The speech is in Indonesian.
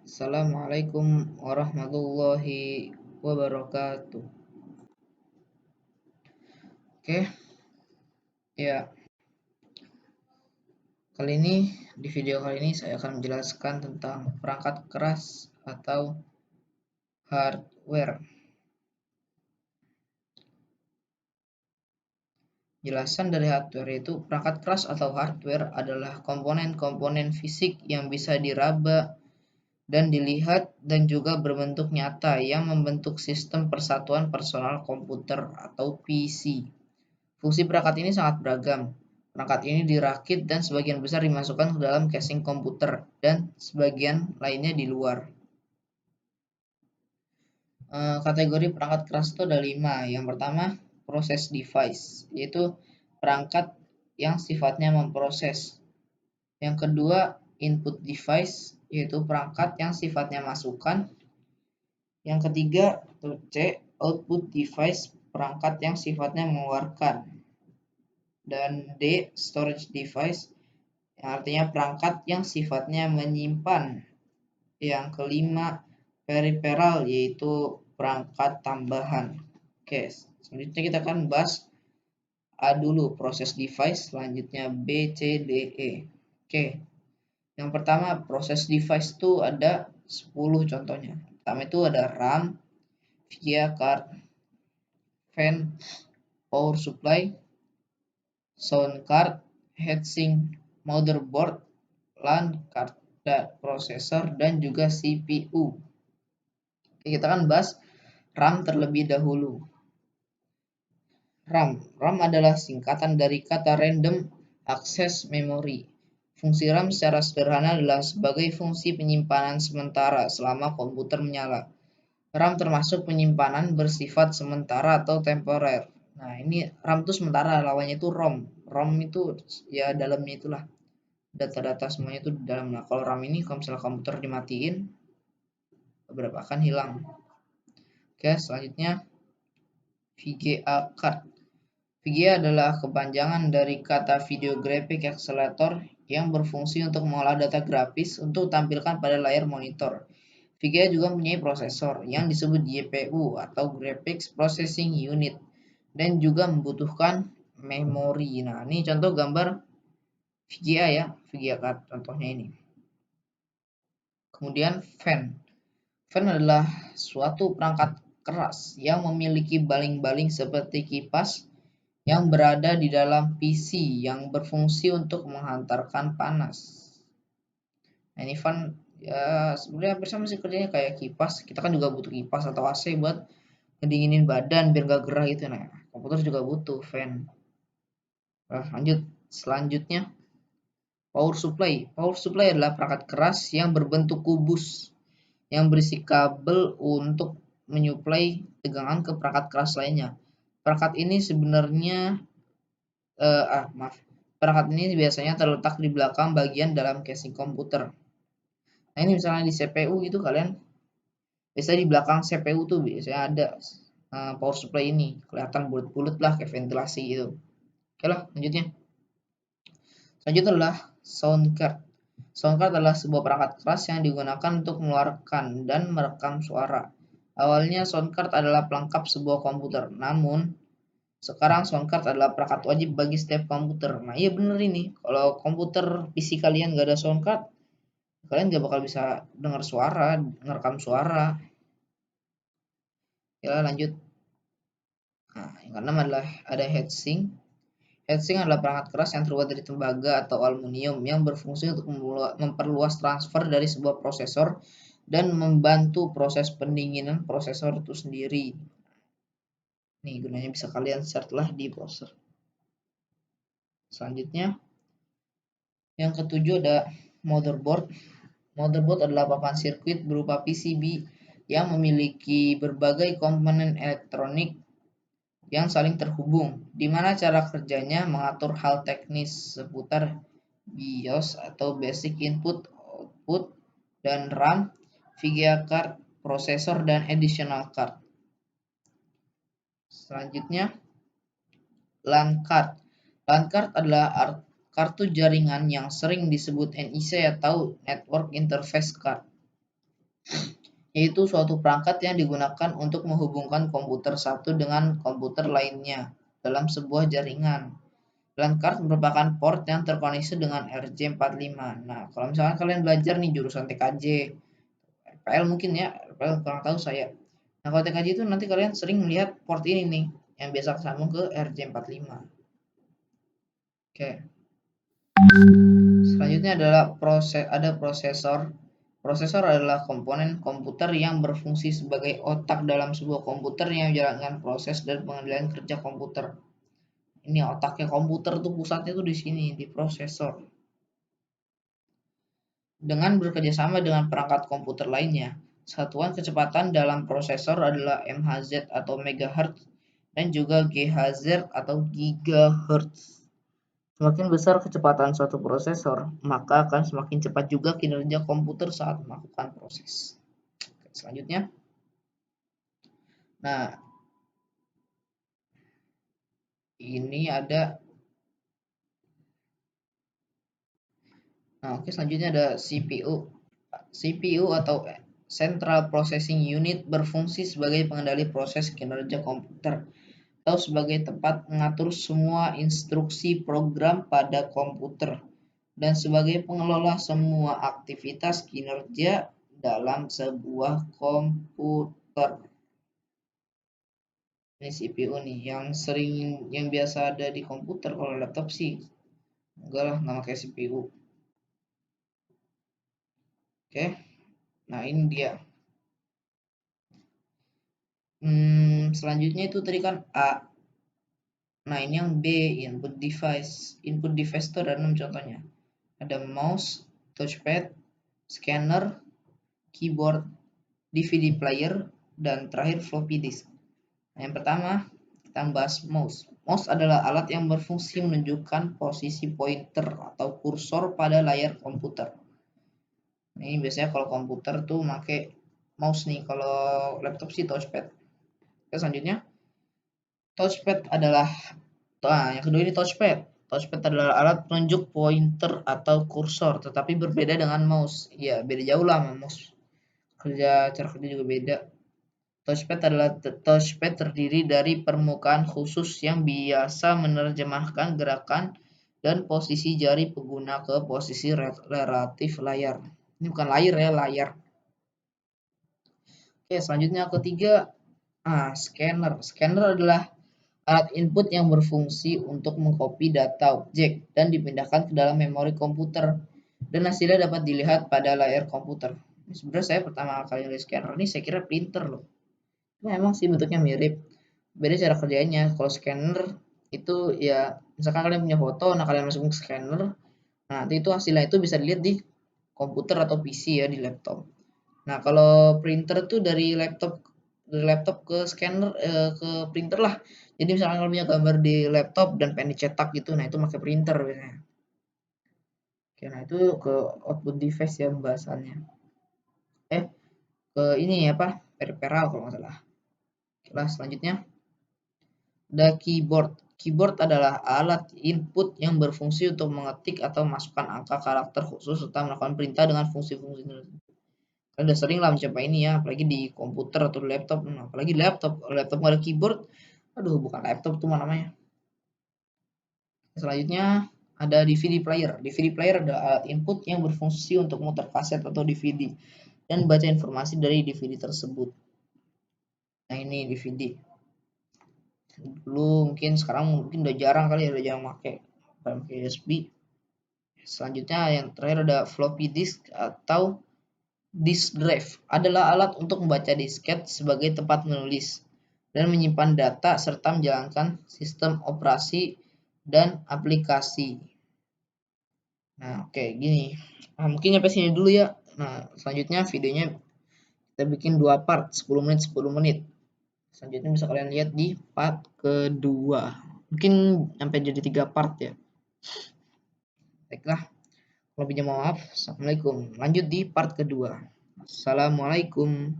Assalamualaikum warahmatullahi wabarakatuh. Oke, ya. Di video kali ini saya akan menjelaskan tentang perangkat keras atau hardware. Jelasan dari hardware itu, perangkat keras atau hardware adalah komponen-komponen fisik yang bisa diraba dan dilihat dan juga berbentuk nyata yang membentuk sistem persatuan personal komputer atau PC. Fungsi perangkat ini sangat beragam. Perangkat ini dirakit dan sebagian besar dimasukkan ke dalam casing komputer dan sebagian lainnya di luar. Kategori perangkat keras itu ada 5. Yang pertama, proses device, yaitu perangkat yang sifatnya memproses. Yang kedua, input device, yaitu perangkat yang sifatnya masukan. Yang ketiga, C, output device, perangkat yang sifatnya mengeluarkan. Dan D, storage device, yang artinya perangkat yang sifatnya menyimpan. Yang kelima, peripheral, yaitu perangkat tambahan. Oke, selanjutnya kita akan bahas A dulu, proses device, selanjutnya B, C, D, E. Oke, yang pertama proses device itu ada 10 contohnya. Pertama itu ada RAM, VGA card, fan, power supply, sound card, heatsink, motherboard, LAN card, prosesor, dan juga CPU. Oke, kita akan bahas RAM terlebih dahulu. RAM adalah singkatan dari kata Random Access Memory. Fungsi RAM secara sederhana adalah sebagai fungsi penyimpanan sementara selama komputer menyala. RAM termasuk penyimpanan bersifat sementara atau temporer. Nah, ini RAM itu sementara, lawannya itu ROM. ROM itu ya dalamnya itulah data-data semuanya itu di dalam. Nah, kalau RAM ini kalau misalnya komputer dimatiin, beberapa akan hilang. Oke, selanjutnya VGA card. VGA adalah kepanjangan dari kata Video Graphic Accelerator yang berfungsi untuk mengolah data grafis untuk tampilkan pada layar monitor. VGA juga mempunyai prosesor yang disebut GPU atau Graphics Processing Unit dan juga membutuhkan memori. Nah, ini contoh gambar VGA ya, VGA card contohnya ini. Kemudian fan. Fan adalah suatu perangkat keras yang memiliki baling-baling seperti kipas yang berada di dalam PC yang berfungsi untuk menghantarkan panas. Nah, ini fan ya sebenarnya hampir sama sih kerjanya kayak kipas. Kita kan juga butuh kipas atau AC buat ngedinginin badan biar gak gerah gitu. Nah, komputer juga butuh fan. Nah, lanjut. Selanjutnya, power supply. Power supply adalah perangkat keras yang berbentuk kubus yang berisi kabel untuk menyuplai tegangan ke perangkat keras lainnya. Perangkat ini sebenarnya perangkat ini biasanya terletak di belakang bagian dalam casing komputer. Nah, ini misalnya di CPU gitu kalian biasanya di belakang CPU tuh biasanya ada power supply ini, kelihatan bulat-bulat lah kayak ventilasi gitu. Oke lah, lanjutnya. Selanjutnya adalah sound card. Sound card adalah sebuah perangkat keras yang digunakan untuk mengeluarkan dan merekam suara. Awalnya sound card adalah pelengkap sebuah komputer, namun sekarang sound card adalah perangkat wajib bagi setiap komputer. Nah, iya bener ini. Kalau komputer PC kalian gak ada sound card, kalian gak bakal bisa dengar suara, ngerekam suara. Ya, lanjut. Nah, yang keenam adalah ada heatsink. Heatsink adalah perangkat keras yang terbuat dari tembaga atau aluminium yang berfungsi untuk memperluas transfer dari sebuah prosesor dan membantu proses pendinginan prosesor itu sendiri. Nih, gunanya bisa kalian share lah di browser. Selanjutnya, yang ketujuh ada motherboard. Motherboard adalah papan sirkuit berupa PCB yang memiliki berbagai komponen elektronik yang saling terhubung, di mana cara kerjanya mengatur hal teknis seputar BIOS atau Basic Input Output dan RAM, VGA card, prosesor, dan additional card. Selanjutnya, LAN card. LAN card adalah kartu jaringan yang sering disebut NIC atau Network Interface Card. yaitu suatu perangkat yang digunakan untuk menghubungkan komputer satu dengan komputer lainnya dalam sebuah jaringan. LAN card merupakan port yang terkoneksi dengan RJ45. Nah, kalau misalkan kalian belajar nih jurusan TKJ, RPL mungkin ya, RPL kurang tahu saya. Nah, kalau TKJ itu nanti kalian sering melihat port ini nih, yang biasa kesambung ke RJ45. Oke. Selanjutnya adalah prosesor. Prosesor adalah komponen komputer yang berfungsi sebagai otak dalam sebuah komputer yang menjalankan proses dan pengendalian kerja komputer. Ini otaknya komputer tuh, pusatnya tuh di sini, di prosesor. Dengan bekerjasama dengan perangkat komputer lainnya, satuan kecepatan dalam prosesor adalah MHz atau megahertz dan juga GHz atau gigahertz. Semakin besar kecepatan suatu prosesor, maka akan semakin cepat juga kinerja komputer saat melakukan proses. Selanjutnya, nah ini ada, selanjutnya ada CPU. CPU atau Central Processing Unit berfungsi sebagai pengendali proses kinerja komputer atau sebagai tempat mengatur semua instruksi program pada komputer dan sebagai pengelola semua aktivitas kinerja dalam sebuah komputer. Ini CPU nih yang biasa ada di komputer. Kalau laptop sih enggak lah, nggak pakai CPU. Oke, nah ini dia. Selanjutnya itu tadi kan A. Nah, ini yang B, input device. Input device itu ada 6 contohnya. Ada mouse, touchpad, scanner, keyboard, DVD player, dan terakhir floppy disk. Nah, yang pertama, kita bahas mouse. Mouse adalah alat yang berfungsi menunjukkan posisi pointer atau kursor pada layar komputer. Ini biasanya kalau komputer tuh pakai mouse nih, kalau laptop sih touchpad. Oke, selanjutnya, touchpad adalah yang kedua ini touchpad. Touchpad adalah alat penunjuk pointer atau kursor, tetapi berbeda dengan mouse. Ya, beda jauh lah sama mouse. Cara kerja juga beda. Touchpad terdiri dari permukaan khusus yang biasa menerjemahkan gerakan dan posisi jari pengguna ke posisi relatif layar. Ini bukan layar ya, layar. Oke, selanjutnya ketiga, scanner. Scanner adalah alat input yang berfungsi untuk mengcopy data objek dan dipindahkan ke dalam memori komputer dan hasilnya dapat dilihat pada layar komputer. Sebenarnya saya pertama kali lihat scanner ini saya kira printer loh. Memang sih bentuknya mirip. Beda cara kerjanya. Kalau scanner itu ya misalkan kalian punya foto, nah kalian masukin ke scanner, nah nanti itu hasilnya itu bisa dilihat di komputer atau PC ya, di laptop. Nah, kalau printer tuh dari laptop ke scanner ke printer lah. Jadi misalkan kalau punya gambar di laptop dan pengen dicetak gitu, nah itu pakai printer biasanya. Oke, nah itu ke output device ya pembahasannya. Ke ini apa? Peripheral kalau nggak salah. Oke lah, selanjutnya ada keyboard. Keyboard adalah alat input yang berfungsi untuk mengetik atau masukkan angka karakter khusus serta melakukan perintah dengan fungsi-fungsi tertentu. Kalian udah sering lah mencoba ini ya, apalagi di komputer atau di laptop. Apalagi laptop. Kalau laptop nggak ada keyboard, aduh bukan laptop tuh namanya. Selanjutnya ada DVD player. DVD player adalah alat input yang berfungsi untuk muter kaset atau DVD dan baca informasi dari DVD tersebut. Nah ini DVD. Dulu mungkin sekarang mungkin udah jarang kali ya, udah jarang pakai USB. Selanjutnya yang terakhir ada floppy disk atau disk drive. Adalah alat untuk membaca disket sebagai tempat menulis dan menyimpan data serta menjalankan sistem operasi dan aplikasi. Nah, oke, gini. Nah, mungkin sampai sini dulu ya. Nah, selanjutnya videonya kita bikin 2 part, 10 menit 10 menit. Selanjutnya bisa kalian lihat di part kedua. Mungkin sampai jadi 3 part ya. Baiklah. Lebihnya maaf. Assalamualaikum. Lanjut di part kedua. Assalamualaikum.